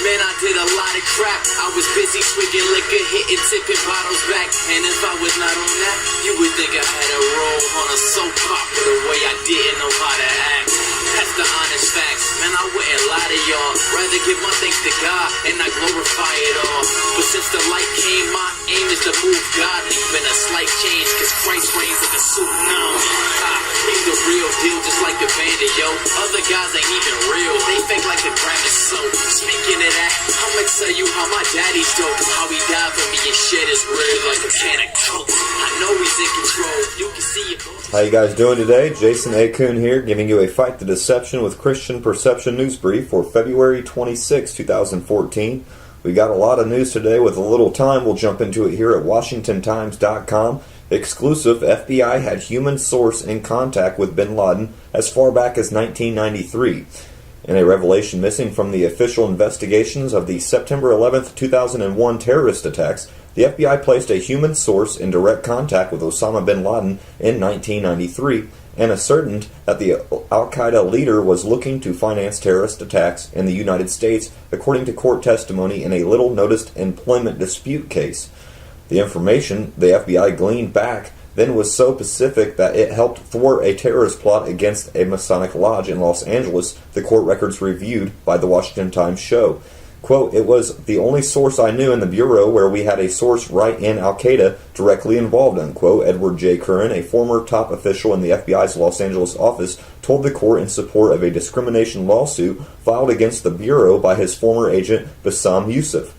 man, I did a lot of crap. I was busy swigging liquor, hitting, tipping bottles back. And if I was not on that, you would think I had a role on a soap opera the way I didn't know how to act. That's the honest facts, man, I wouldn't lie to y'all. Rather give my thanks to God and not glorify it all. But since the light came, my aim is to move godly. Been a slight change, cause Christ reigns with a tsunami. He's the real deal, just like the bandit, yo. Other guys ain't even real, they fake like the Grammy soap. Speaking of that, I'ma tell you how my daddy's dope. How he died for me and shed his ribs like a can of coke. I know he's in control, you can see it. How you guys doing today? Jason A. Kuhn here, giving you a Fight the Deception with Christian Perception news brief for February 26, 2014. We got a lot of news today. With a little time, we'll jump into it here at WashingtonTimes.com. Exclusive: FBI had human source in contact with bin Laden as far back as 1993. In a revelation missing from the official investigations of the September 11, 2001 terrorist attacks, the FBI placed a human source in direct contact with Osama bin Laden in 1993 and ascertained that the al-Qaeda leader was looking to finance terrorist attacks in the United States, according to court testimony in a little-noticed employment dispute case. The information the FBI gleaned back then was so specific that it helped thwart a terrorist plot against a Masonic lodge in Los Angeles, the court records reviewed by the Washington Times show. Quote, "It was the only source I knew in the Bureau where we had a source right in Al-Qaeda directly involved," unquote. Edward J. Curran, a former top official in the FBI's Los Angeles office, told the court in support of a discrimination lawsuit filed against the Bureau by his former agent, Bassam Youssef.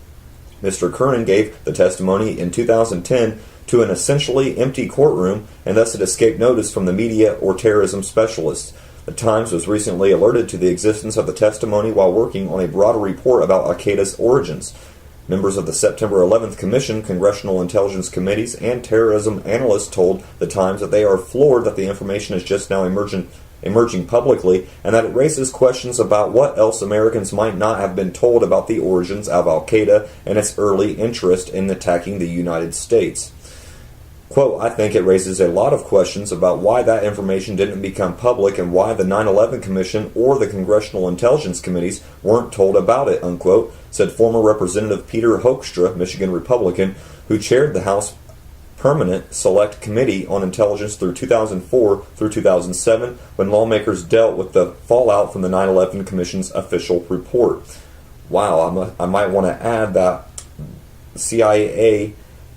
Mr. Curran gave the testimony in 2010 to an essentially empty courtroom, and thus it escaped notice from the media or terrorism specialists. The Times was recently alerted to the existence of the testimony while working on a broader report about Al-Qaeda's origins. Members of the September 11th Commission, Congressional Intelligence Committees, and terrorism analysts told the Times that they are floored that the information is just now emerging publicly, and that it raises questions about what else Americans might not have been told about the origins of Al-Qaeda and its early interest in attacking the United States. Quote, "I think it raises a lot of questions about why that information didn't become public and why the 9/11 Commission or the Congressional Intelligence Committees weren't told about it," unquote, said former Representative Peter Hoekstra, Michigan Republican, who chaired the House Permanent Select Committee on Intelligence through 2004 through 2007, when lawmakers dealt with the fallout from the 9/11 Commission's official report. Wow, I might want to add that CIA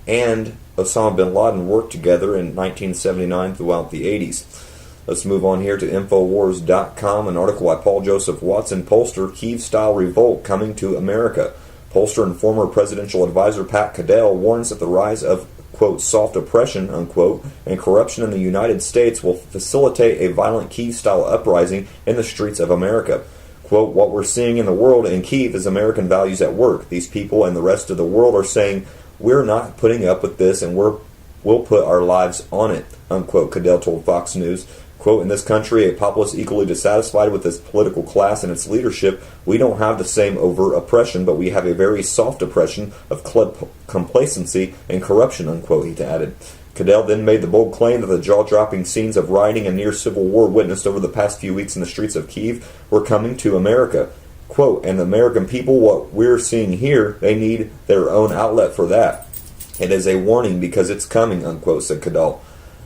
and Osama bin Laden worked together in 1979 throughout the 80s. Let's move on here to Infowars.com, an article by Paul Joseph Watson, Pollster, Kyiv-style revolt coming to America. Pollster and former presidential advisor Pat Caddell warns that the rise of, quote, soft oppression, unquote, and corruption in the United States will facilitate a violent Kyiv-style uprising in the streets of America. Quote, "What we're seeing in the world in Kyiv is American values at work. These people and the rest of the world are saying, we're not putting up with this and we'll put our lives on it," unquote, Caddell told Fox News. Quote, "In this country, a populace equally dissatisfied with its political class and its leadership, we don't have the same overt oppression, but we have a very soft oppression of complacency and corruption," unquote, he added. Caddell then made the bold claim that the jaw-dropping scenes of rioting and near-civil war witnessed over the past few weeks in the streets of Kyiv were coming to America. Quote, "And the American people, what we're seeing here, they need their own outlet for that. It is a warning because it's coming," unquote, said Caddell.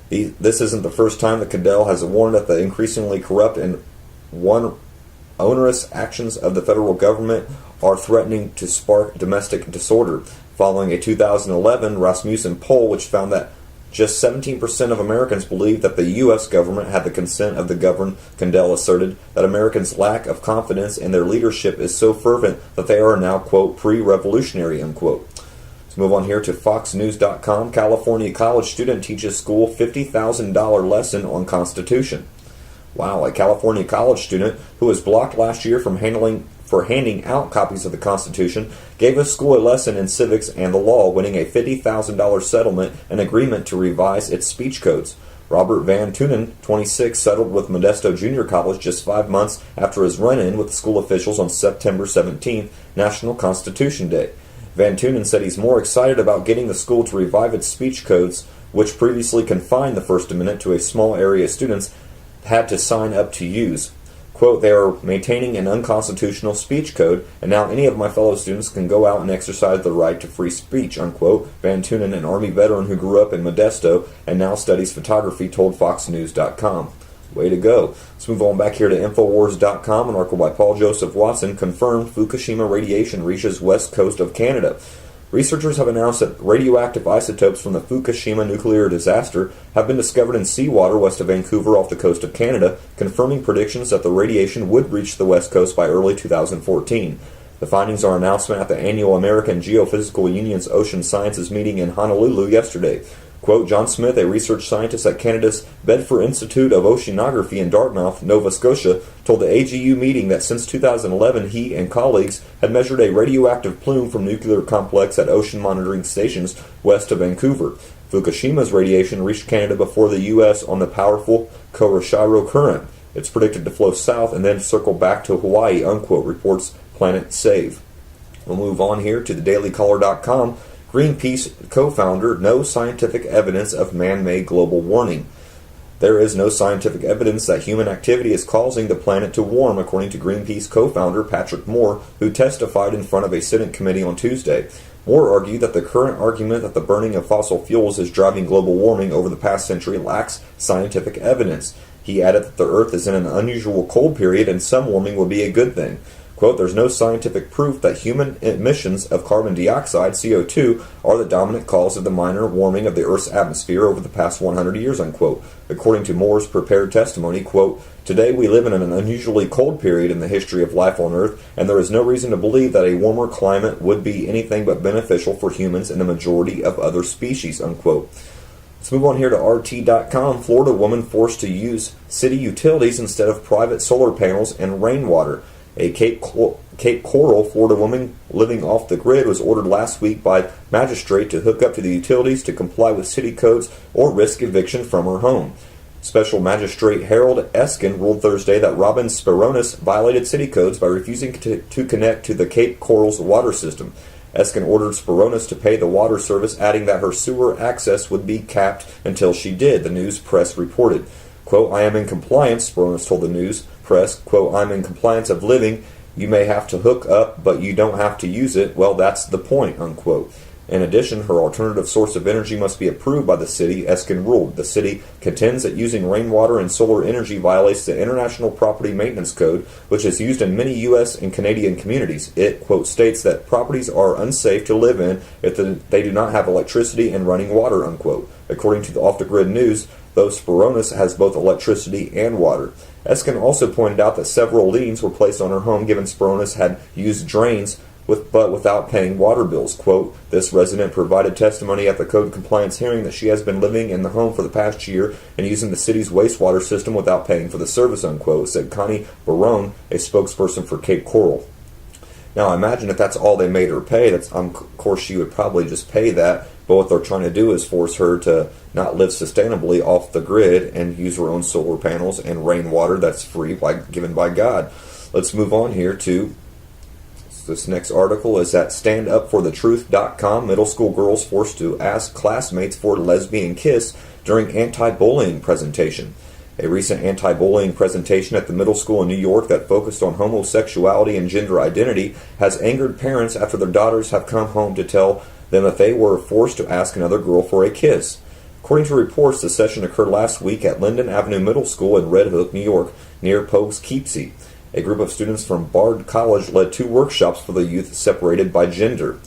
This isn't the first time that Caddell has warned that the increasingly corrupt and onerous actions of the federal government are threatening to spark domestic disorder, following a 2011 Rasmussen poll which found that just 17% of Americans believed that the U.S. government had the consent of the governed. Caddell asserted that Americans' lack of confidence in their leadership is so fervent that they are now, quote, pre-revolutionary, unquote. Let's move on here to FoxNews.com. California college student teaches school $50,000 lesson on Constitution. Wow, a California college student who was blocked last year from handing out copies of the Constitution gave his school a lesson in civics and the law, winning a $50,000 settlement and agreement to revise its speech codes. Robert Van Tunen, 26, settled with Modesto Junior College just 5 months after his run-in with school officials on September 17th, National Constitution Day. Van Tunen said he's more excited about getting the school to revive its speech codes, which previously confined the First Amendment to a small area students had to sign up to use. Quote, they are maintaining an unconstitutional speech code, and now any of my fellow students can go out and exercise the right to free speech, unquote. Van Tunen, an Army veteran who grew up in Modesto and now studies photography, told FoxNews.com. Way to go. Let's move on back here to Infowars.com. An article by Paul Joseph Watson confirmed Fukushima radiation reaches west coast of Canada. Researchers have announced that radioactive isotopes from the Fukushima nuclear disaster have been discovered in seawater west of Vancouver off the coast of Canada, confirming predictions that the radiation would reach the west coast by early 2014. The findings are an announcement at the annual American Geophysical Union's Ocean Sciences meeting in Honolulu yesterday. Quote, John Smith, a research scientist at Canada's Bedford Institute of Oceanography in Dartmouth, Nova Scotia, told the AGU meeting that since 2011 he and colleagues had measured a radioactive plume from nuclear complex at ocean monitoring stations west of Vancouver. Fukushima's radiation reached Canada before the U.S. on the powerful Kuroshiro Current. It's predicted to flow south and then circle back to Hawaii, unquote, reports Planet Save. We'll move on here to thedailycaller.com. Greenpeace co-founder, no scientific evidence of man-made global warming. There is no scientific evidence that human activity is causing the planet to warm, according to Greenpeace co-founder Patrick Moore, who testified in front of a Senate committee on Tuesday. Moore argued that the current argument that the burning of fossil fuels is driving global warming over the past century lacks scientific evidence. He added that the Earth is in an unusual cold period and some warming would be a good thing. Quote, there's no scientific proof that human emissions of carbon dioxide, CO2, are the dominant cause of the minor warming of the Earth's atmosphere over the past 100 years, unquote. According to Moore's prepared testimony, quote, today we live in an unusually cold period in the history of life on Earth, and there is no reason to believe that a warmer climate would be anything but beneficial for humans and the majority of other species, unquote. Let's move on here to RT.com. Florida woman forced to use city utilities instead of private solar panels and rainwater. A Cape Coral, Florida woman living off the grid was ordered last week by magistrate to hook up to the utilities to comply with city codes or risk eviction from her home. Special Magistrate Harold Eskin ruled Thursday that Robin Spironis violated city codes by refusing to connect to the Cape Coral's water system. Eskin ordered Spironis to pay the water service, adding that her sewer access would be capped until she did, the news press reported. Quote, I am in compliance, Spironis told the news press. Quote, I'm in compliance of living. You may have to hook up, but you don't have to use it. Well, that's the point, unquote. In addition, her alternative source of energy must be approved by the city, Eskin ruled. The city contends that using rainwater and solar energy violates the International Property Maintenance Code, which is used in many U.S. and Canadian communities. It, quote, states that properties are unsafe to live in if they do not have electricity and running water, unquote. According to the Off the Grid News, though Spironis has both electricity and water. Eskin also pointed out that several liens were placed on her home given Spironis had used drains but without paying water bills. Quote, this resident provided testimony at the code compliance hearing that she has been living in the home for the past year and using the city's wastewater system without paying for the service, unquote, said Connie Barone, a spokesperson for Cape Coral. Now, I imagine if that's all they made her pay, of course she would probably just pay that, but what they're trying to do is force her to not live sustainably off the grid and use her own solar panels and rainwater that's free, given by God. Let's move on here to this next article is at standupforthetruth.com. Middle school girls forced to ask classmates for a lesbian kiss during anti-bullying presentation. A recent anti-bullying presentation at the middle school in New York that focused on homosexuality and gender identity has angered parents after their daughters have come home to tell them that they were forced to ask another girl for a kiss. According to reports, the session occurred last week at Linden Avenue Middle School in Red Hook, New York, near Poughkeepsie. A group of students from Bard College led 2 workshops for the youth separated by gender.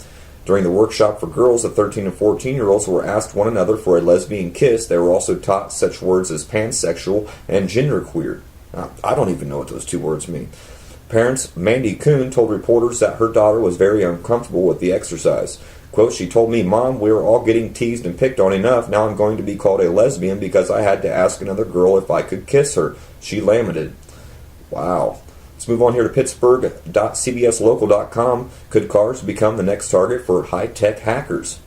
During the workshop for girls, the 13 and 14-year-olds were asked one another for a lesbian kiss. They were also taught such words as pansexual and genderqueer. I don't even know what those 2 words mean. Parents Mandy Kuhn told reporters that her daughter was very uncomfortable with the exercise. Quote, she told me, Mom, we were all getting teased and picked on enough. Now I'm going to be called a lesbian because I had to ask another girl if I could kiss her. She lamented. Wow. Let's move on here to Pittsburgh.cbslocal.com. Could cars become the next target for high-tech hackers?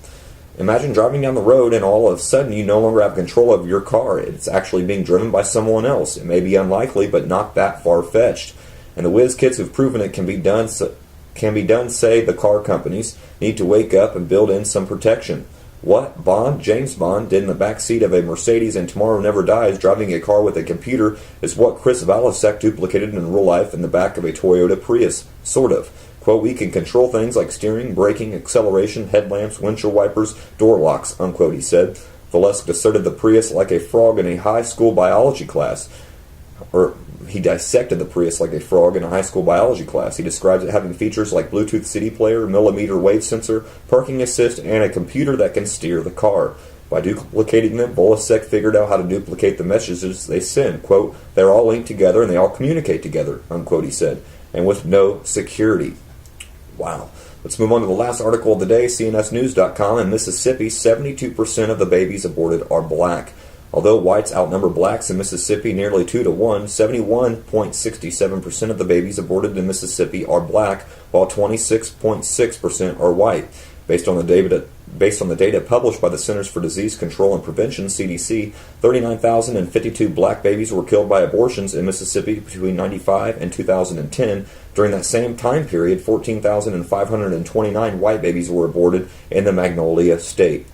Imagine driving down the road and all of a sudden you no longer have control of your car. It's actually being driven by someone else. It may be unlikely, but not that far-fetched. And the whiz kids who've proven it can be done, say the car companies need to wake up and build in some protection. What James Bond, did in the backseat of a Mercedes in Tomorrow Never Dies, driving a car with a computer, is what Chris Valasek duplicated in real life in the back of a Toyota Prius. Sort of. Quote, we can control things like steering, braking, acceleration, headlamps, windshield wipers, door locks, unquote, he said. Valesk asserted the Prius like a frog in a high school biology class. He dissected the Prius like a frog in a high school biology class. He describes it having features like Bluetooth CD player, millimeter wave sensor, parking assist, and a computer that can steer the car. By duplicating them, Volasek figured out how to duplicate the messages they send. Quote, they're all linked together and they all communicate together, unquote, he said, and with no security. Wow. Let's move on to the last article of the day. CNSnews.com. In Mississippi, 72% of the babies aborted are black. Although whites outnumber blacks in Mississippi nearly 2 to 1, 71.67% of the babies aborted in Mississippi are black, while 26.6% are white. Based on the data published by the Centers for Disease Control and Prevention, CDC, 39,052 black babies were killed by abortions in Mississippi between 1995 and 2010. During that same time period, 14,529 white babies were aborted in the Magnolia State.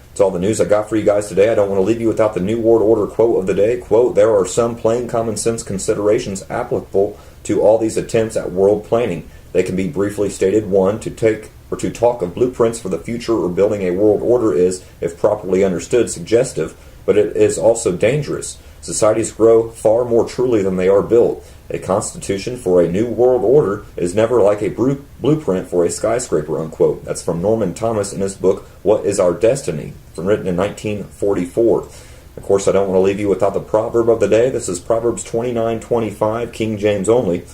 That's all the news I got for you guys today. I don't want to leave you without the New World Order quote of the day. Quote, there are some plain common sense considerations applicable to all these attempts at world planning. They can be briefly stated. One, to talk of blueprints for the future or building a world order is, if properly understood, suggestive, but it is also dangerous. Societies grow far more truly than they are built. A constitution for a new world order is never like a blueprint for a skyscraper, unquote. That's from Norman Thomas in his book, What is Our Destiny? Written in 1944. Of course, I don't want to leave you without the proverb of the day. This is Proverbs 29:25, King James only.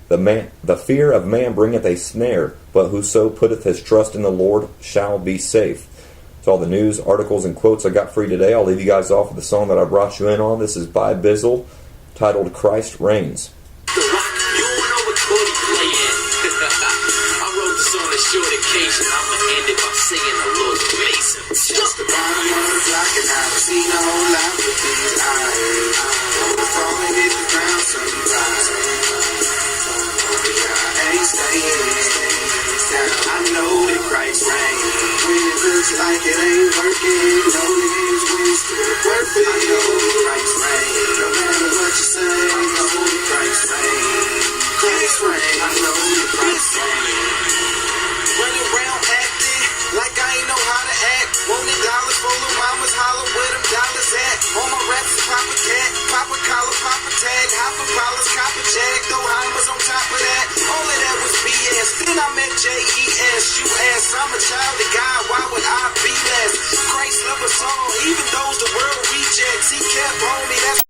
The fear of man bringeth a snare, but whoso putteth his trust in the Lord shall be safe. That's all the news, articles, and quotes I got for you today. I'll leave you guys off with the song that I brought you in on. This is by Bizzle, titled Christ Reigns. You don't know what chord he playing. I wrote this on a short occasion. I'ma end it by singing the Lord's bass. Just the bottom of the block and I haven't seen a whole lot with these eyes. I'm falling hit the ground sometimes. I ain't staying down. I know that Christ reigns. When it looks like it ain't working, know that his way's still perfect. I know that Christ reigns. No matter what you say, I know that Christ reigns. Christ reigns. I know that Christ reigns. Running around acting like I ain't know how to act. Wanting dollars for little mamas, holler where them dollars at. All my raps is Papa Cat, Papa Collar, Papa Tag, Hopper Collars, Copper Jag, though Heimers on top of that. All of that was BS. Then I met J.E.S. You ass, I'm a child of God, why would I be less? Christ love us all, even those the world rejects. He kept on me, that's